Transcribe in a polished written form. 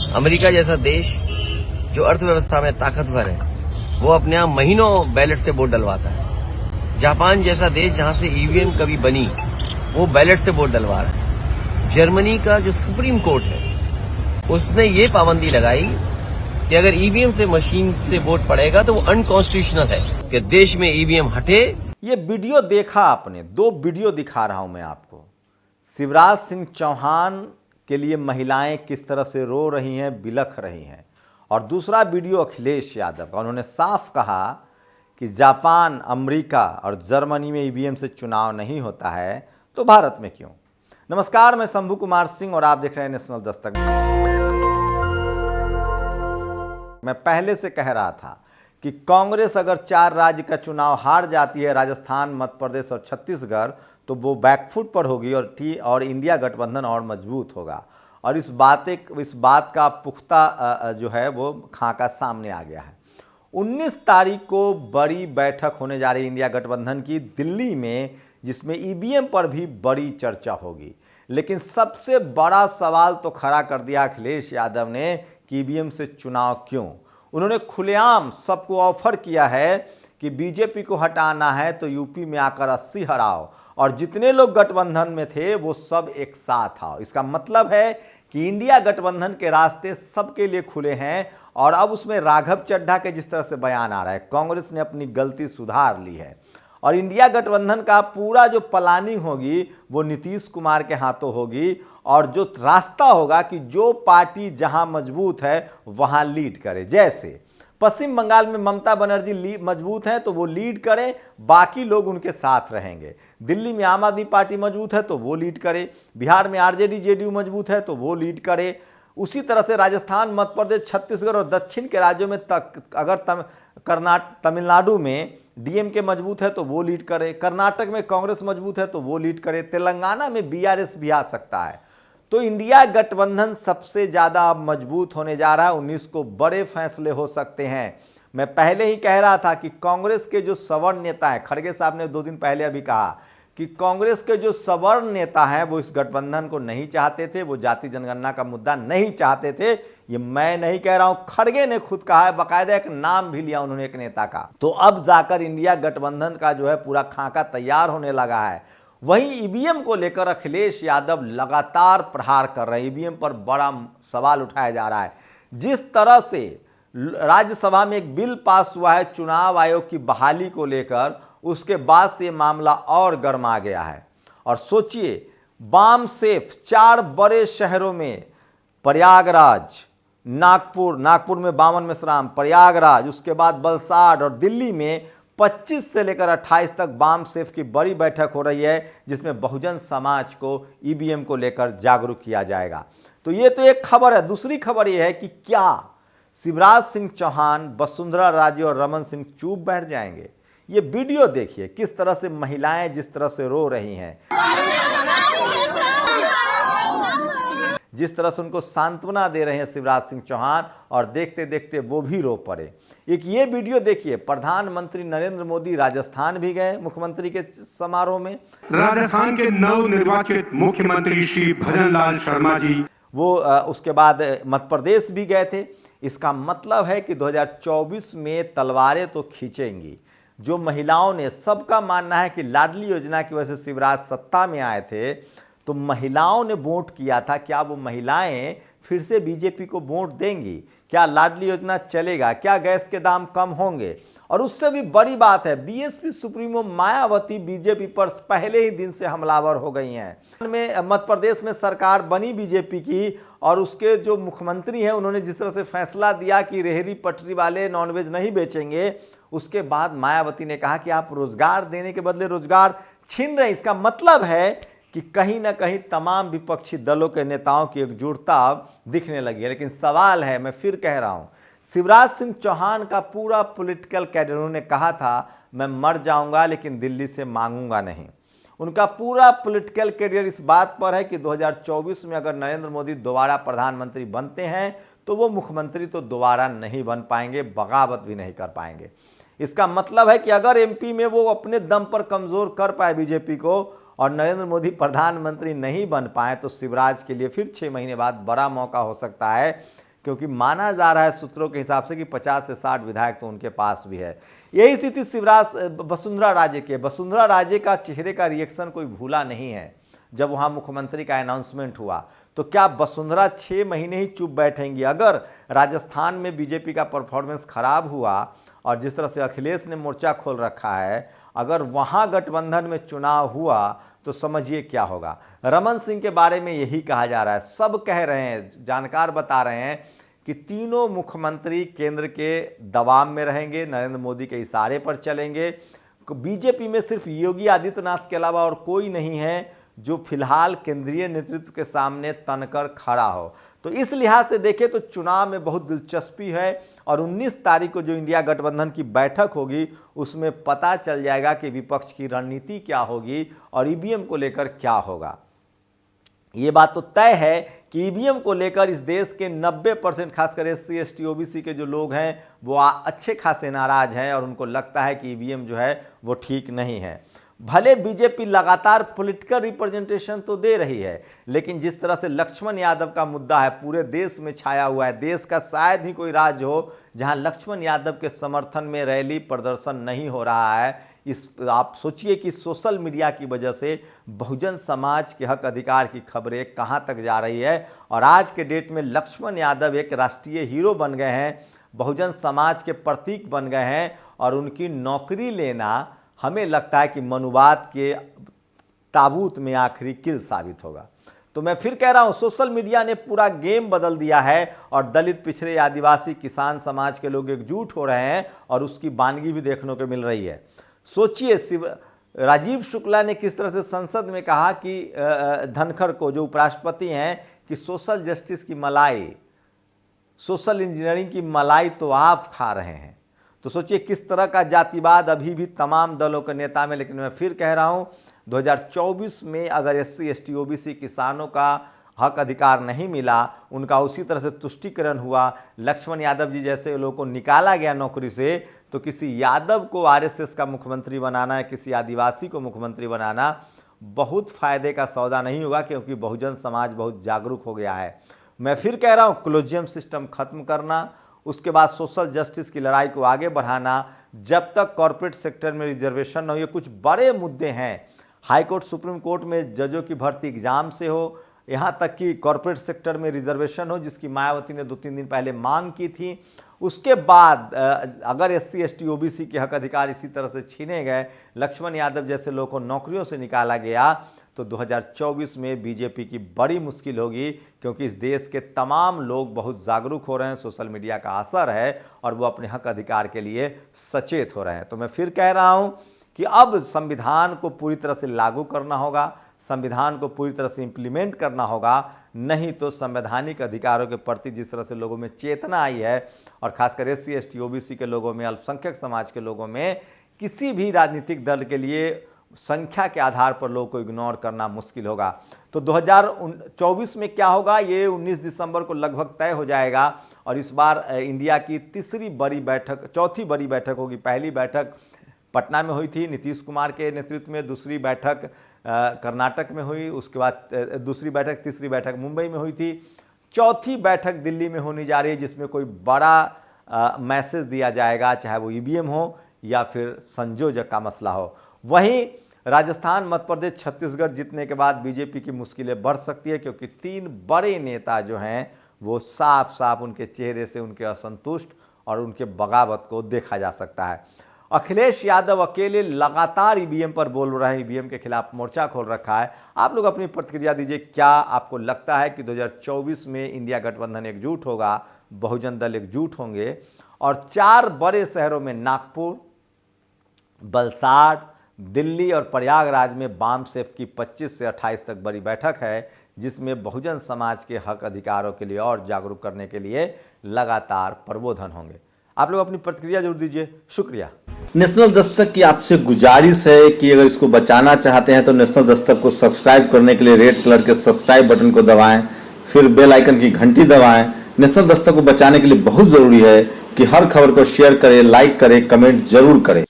America जैसा देश जो अर्थव्यवस्था में ताकतवर है, वो अपने यहाँ महीनों बैलेट से वोट डलवाता है। जापान जैसा देश जहां से ईवीएम कभी बनी, वो बैलेट से वोट डलवा रहा है। जर्मनी का जो सुप्रीम कोर्ट है, उसने ये पाबंदी लगाई कि अगर ईवीएम से मशीन से वोट पड़ेगा तो वो अनकॉन्स्टिट्यूशनल है कि देश में ईवीएम हटे। ये वीडियो देखा आपने, दो वीडियो दिखा रहा हूं मैं आपको। शिवराज सिंह चौहान के लिए महिलाएं किस तरह से रो रही हैं, बिलख रही हैं, और दूसरा वीडियो अखिलेश यादव का। उन्होंने साफ कहा कि जापान, अमेरिका और जर्मनी में ईवीएम से चुनाव नहीं होता है तो भारत में क्यों। नमस्कार, मैं शंभू कुमार सिंह और आप देख रहे हैं नेशनल दस्तक। मैं पहले से कह रहा था कि कांग्रेस अगर 4 राज्य का चुनाव हार जाती है, राजस्थान, मध्य प्रदेश और छत्तीसगढ़, तो वो बैकफुट पर होगी और इंडिया गठबंधन और मजबूत होगा। और इस बात का पुख्ता जो है वो खाका सामने आ गया है। 19 तारीख को बड़ी बैठक होने जा रही है इंडिया गठबंधन की दिल्ली में, जिसमें ईवीएम पर भी बड़ी चर्चा होगी। लेकिन सबसे बड़ा सवाल तो खड़ा कर दिया अखिलेश यादव ने कि ईवीएम से चुनाव क्यों। उन्होंने खुलेआम सबको ऑफर किया है कि बीजेपी को हटाना है तो यूपी में आकर 80 हराओ, और जितने लोग गठबंधन में थे वो सब एक साथ आओ। इसका मतलब है कि इंडिया गठबंधन के रास्ते सबके लिए खुले हैं। और अब उसमें राघव चड्ढा के जिस तरह से बयान आ रहा है, कांग्रेस ने अपनी गलती सुधार ली है और इंडिया गठबंधन का पूरा जो प्लानिंग होगी वो नीतीश कुमार के हाथों होगी। और जो रास्ता होगा कि जो पार्टी जहां मजबूत है वहां लीड करे। जैसे पश्चिम बंगाल में ममता बनर्जी मजबूत हैं तो वो लीड करें, बाकी लोग उनके साथ रहेंगे। दिल्ली में आम आदमी पार्टी मजबूत है तो वो लीड करे, बिहार में आरजेडी जेडीयू मजबूत है तो वो लीड करे। उसी तरह से राजस्थान, मध्य प्रदेश, छत्तीसगढ़ और दक्षिण के राज्यों में अगर तमिलनाडु में डीएमके मजबूत है तो वो लीड करे, कर्नाटक में कांग्रेस मजबूत है तो वो लीड करे, तेलंगाना में बीआरएस भी आ सकता है। तो इंडिया गठबंधन सबसे ज़्यादा मजबूत होने जा रहा है। 19 को बड़े फैसले हो सकते हैं। मैं पहले ही कह रहा था कि कांग्रेस के जो सवर्ण नेता हैं, खड़गे साहब ने 2 दिन पहले अभी कहा कि कांग्रेस के जो सवर्ण नेता हैं वो इस गठबंधन को नहीं चाहते थे, वो जाति जनगणना का मुद्दा नहीं चाहते थे। ये मैं नहीं कह रहा हूं, खड़गे ने खुद कहा है, बाकायदा एक नाम भी लिया उन्होंने एक नेता का। तो अब जाकर इंडिया गठबंधन का जो है पूरा खाका तैयार होने लगा है। वहीं ईवीएम को लेकर अखिलेश यादव लगातार प्रहार कर रहे हैं। ईवीएम पर बड़ा सवाल उठाया जा रहा है। जिस तरह से राज्यसभा में एक बिल पास हुआ है चुनाव आयोग की बहाली को लेकर, उसके बाद से मामला और गर्मा गया है। और सोचिए, बाम सेफ 4 बड़े शहरों में, प्रयागराज, नागपुर में बामन मेश्राम, प्रयागराज, उसके बाद वलसाड और दिल्ली में 25 से लेकर 28 तक बाम सेफ की बड़ी बैठक हो रही है, जिसमें बहुजन समाज को ईवीएम को लेकर जागरूक किया जाएगा। तो ये तो एक खबर है। दूसरी खबर ये है कि क्या शिवराज सिंह चौहान, वसुंधरा राजे और रमन सिंह चुप बैठ जाएंगे। ये वीडियो देखिए, किस तरह से महिलाएं जिस तरह से रो रही हैं, जिस तरह से उनको सांत्वना दे रहे हैं शिवराज सिंह चौहान, और देखते देखते वो भी रो पड़े। एक ये वीडियो देखिए, प्रधानमंत्री नरेंद्र मोदी राजस्थान भी गए मुख्यमंत्री के समारोह में। राजस्थान के नवनिर्वाचित मुख्यमंत्री श्री भजनलाल शर्मा जी, वो उसके बाद मध्य प्रदेश भी गए थे। इसका मतलब है कि 2024 में तलवारें तो खींचेंगी। जो महिलाओं ने, सबका मानना है कि लाडली योजना की वजह से शिवराज सत्ता में आए थे, तो महिलाओं ने वोट किया था। क्या वो महिलाएं फिर से बीजेपी को वोट देंगी? क्या लाडली योजना चलेगा? क्या गैस के दाम कम होंगे? और उससे भी बड़ी बात है, बीएसपी सुप्रीमो मायावती बीजेपी पर पहले ही दिन से हमलावर हो गई हैं। मध्य प्रदेश में सरकार बनी बीजेपी की, और उसके जो मुख्यमंत्री हैं उन्होंने जिस तरह से फैसला दिया कि रेहड़ी पटरी वाले नॉनवेज नहीं बेचेंगे, उसके बाद मायावती ने कहा कि आप रोजगार देने के बदले रोजगार छीन रहे हैं। इसका मतलब है कि कहीं ना कहीं तमाम विपक्षी दलों के नेताओं की एकजुटता दिखने लगी है। लेकिन सवाल है, मैं फिर कह रहा हूं, शिवराज सिंह चौहान का पूरा पॉलिटिकल कैडर ने कहा था मैं मर जाऊंगा लेकिन दिल्ली से मांगूंगा नहीं। उनका पूरा पॉलिटिकल कैरियर इस बात पर है कि 2024 में अगर नरेंद्र मोदी दोबारा प्रधानमंत्री बनते हैं तो वो मुख्यमंत्री तो दोबारा नहीं बन पाएंगे, बगावत भी नहीं कर पाएंगे। इसका मतलब है कि अगर एमपी में वो अपने दम पर कमजोर कर पाए बीजेपी को और नरेंद्र मोदी प्रधानमंत्री नहीं बन पाए, तो शिवराज के लिए फिर 6 महीने बाद बड़ा मौका हो सकता है क्योंकि माना जा रहा है सूत्रों के हिसाब से कि 50 से 60 विधायक तो उनके पास भी है। यही स्थिति वसुंधरा राजे की है। वसुंधरा राजे का चेहरे का रिएक्शन कोई भूला नहीं है। जब वहाँ मुख्यमंत्री का अनाउंसमेंट हुआ तो क्या वसुंधरा 6 महीने ही चुप बैठेंगी? अगर राजस्थान में बीजेपी का परफॉर्मेंस खराब हुआ और जिस तरह से अखिलेश ने मोर्चा खोल रखा है, अगर वहाँ गठबंधन में चुनाव हुआ तो समझिए क्या होगा। रमन सिंह के बारे में यही कहा जा रहा है, सब कह रहे हैं, जानकार बता रहे हैं कि तीनों मुख्यमंत्री केंद्र के दबाव में रहेंगे, नरेंद्र मोदी के इशारे पर चलेंगे। बीजेपी में सिर्फ योगी आदित्यनाथ के अलावा और कोई नहीं है जो फिलहाल केंद्रीय नेतृत्व के सामने तनकर खड़ा हो। तो इस लिहाज से देखें तो चुनाव में बहुत दिलचस्पी है और 19 तारीख को जो इंडिया गठबंधन की बैठक होगी उसमें पता चल जाएगा कि विपक्ष की रणनीति क्या होगी और ईवीएम को लेकर क्या होगा। ये बात तो तय है कि ईवीएम को लेकर इस देश के 90% खासकर SC ST OBC के जो लोग हैं वो अच्छे खासे नाराज हैं और उनको लगता है कि ईवीएम जो है वो ठीक नहीं है। भले बीजेपी लगातार पॉलिटिकल रिप्रेजेंटेशन तो दे रही है, लेकिन जिस तरह से लक्ष्मण यादव का मुद्दा है पूरे देश में छाया हुआ है, देश का शायद ही कोई राज्य हो जहां लक्ष्मण यादव के समर्थन में रैली प्रदर्शन नहीं हो रहा है। आप सोचिए कि सोशल मीडिया की वजह से बहुजन समाज के हक अधिकार की खबरें कहां तक जा रही है और आज के डेट में लक्ष्मण यादव एक राष्ट्रीय हीरो बन गए हैं, बहुजन समाज के प्रतीक बन गए हैं और उनकी नौकरी लेना हमें लगता है कि मनुवाद के ताबूत में आखिरी किल साबित होगा। तो मैं फिर कह रहा हूं, सोशल मीडिया ने पूरा गेम बदल दिया है और दलित, पिछड़े, आदिवासी, किसान समाज के लोग एकजुट हो रहे हैं और उसकी वानगी भी देखने को मिल रही है। सोचिए राजीव शुक्ला ने किस तरह से संसद में कहा कि धनखड़ को, जो उपराष्ट्रपति हैं, कि सोशल जस्टिस की मलाई, सोशल इंजीनियरिंग की मलाई तो आप खा रहे हैं। तो सोचिए किस तरह का जातिवाद अभी भी तमाम दलों के नेता में। लेकिन मैं फिर कह रहा हूं 2024 में अगर SC ST OBC किसानों का हक अधिकार नहीं मिला, उनका उसी तरह से तुष्टीकरण हुआ, लक्ष्मण यादव जी जैसे लोगों को निकाला गया नौकरी से, तो किसी यादव को RSS का मुख्यमंत्री बनाना है, किसी आदिवासी को मुख्यमंत्री बनाना बहुत फायदे का सौदा नहीं होगा, क्योंकि बहुजन समाज बहुत जागरूक हो गया है। मैं फिर कह रहा हूँ क्लोजियम सिस्टम खत्म करना, उसके बाद सोशल जस्टिस की लड़ाई को आगे बढ़ाना, जब तक कॉर्पोरेट सेक्टर में रिजर्वेशन न हो। ये कुछ बड़े मुद्दे हैं, हाई कोर्ट, सुप्रीम कोर्ट में जजों की भर्ती एग्जाम से हो, यहाँ तक कि कॉर्पोरेट सेक्टर में रिजर्वेशन हो, जिसकी मायावती ने 2-3 दिन पहले मांग की थी। उसके बाद अगर SC ST OBC के हक अधिकार इसी तरह से छीने गए, लक्ष्मण यादव जैसे लोगों को नौकरियों से निकाला गया, तो 2024 में बीजेपी की बड़ी मुश्किल होगी, क्योंकि इस देश के तमाम लोग बहुत जागरूक हो रहे हैं, सोशल मीडिया का असर है और वो अपने हक अधिकार के लिए सचेत हो रहे हैं। तो मैं फिर कह रहा हूं कि अब संविधान को पूरी तरह से लागू करना होगा, संविधान को पूरी तरह से इम्प्लीमेंट करना होगा, नहीं तो संवैधानिक अधिकारों के प्रति जिस तरह से लोगों में चेतना आई है और खासकर SC ST OBC के लोगों में, अल्पसंख्यक समाज के लोगों में, किसी भी राजनीतिक दल के लिए संख्या के आधार पर लोगों को इग्नोर करना मुश्किल होगा। तो 2024 में क्या होगा ये 19 दिसंबर को लगभग तय हो जाएगा और इस बार इंडिया की चौथी बड़ी बैठक होगी। पहली बैठक पटना में हुई थी नीतीश कुमार के नेतृत्व में, दूसरी बैठक कर्नाटक में हुई, उसके बाद तीसरी बैठक मुंबई में हुई थी, चौथी बैठक दिल्ली में होने जा रही है, जिसमें कोई बड़ा मैसेज दिया जाएगा, चाहे वो EVM हो या फिर संयोजक का मसला हो। वहीं राजस्थान, मध्य प्रदेश, छत्तीसगढ़ जीतने के बाद बीजेपी की मुश्किलें बढ़ सकती है, क्योंकि 3 बड़े नेता जो हैं वो साफ साफ उनके चेहरे से उनके असंतुष्ट और उनके बगावत को देखा जा सकता है। अखिलेश यादव अकेले लगातार EVM पर बोल रहे हैं, EVM के खिलाफ मोर्चा खोल रखा है। आप लोग अपनी प्रतिक्रिया दीजिए, क्या आपको लगता है कि 2024 में इंडिया गठबंधन एकजुट होगा, बहुजन दल एकजुट होंगे और 4 बड़े शहरों में नागपुर, वलसाड़, दिल्ली और प्रयागराज में बामसेफ की 25 से 28 तक बड़ी बैठक है, जिसमें बहुजन समाज के हक अधिकारों के लिए और जागरूक करने के लिए लगातार प्रबोधन होंगे। आप लोग अपनी प्रतिक्रिया जरूर दीजिए। शुक्रिया। नेशनल दस्तक की आपसे गुजारिश है कि अगर इसको बचाना चाहते हैं तो नेशनल दस्तक को सब्सक्राइब करने के लिए रेड कलर के सब्सक्राइब बटन को दबाएं, फिर बेल आइकन की घंटी दबाएं। नेशनल दस्तक को बचाने के लिए बहुत जरूरी है कि हर खबर को शेयर करें, लाइक करें, कमेंट जरूर करें।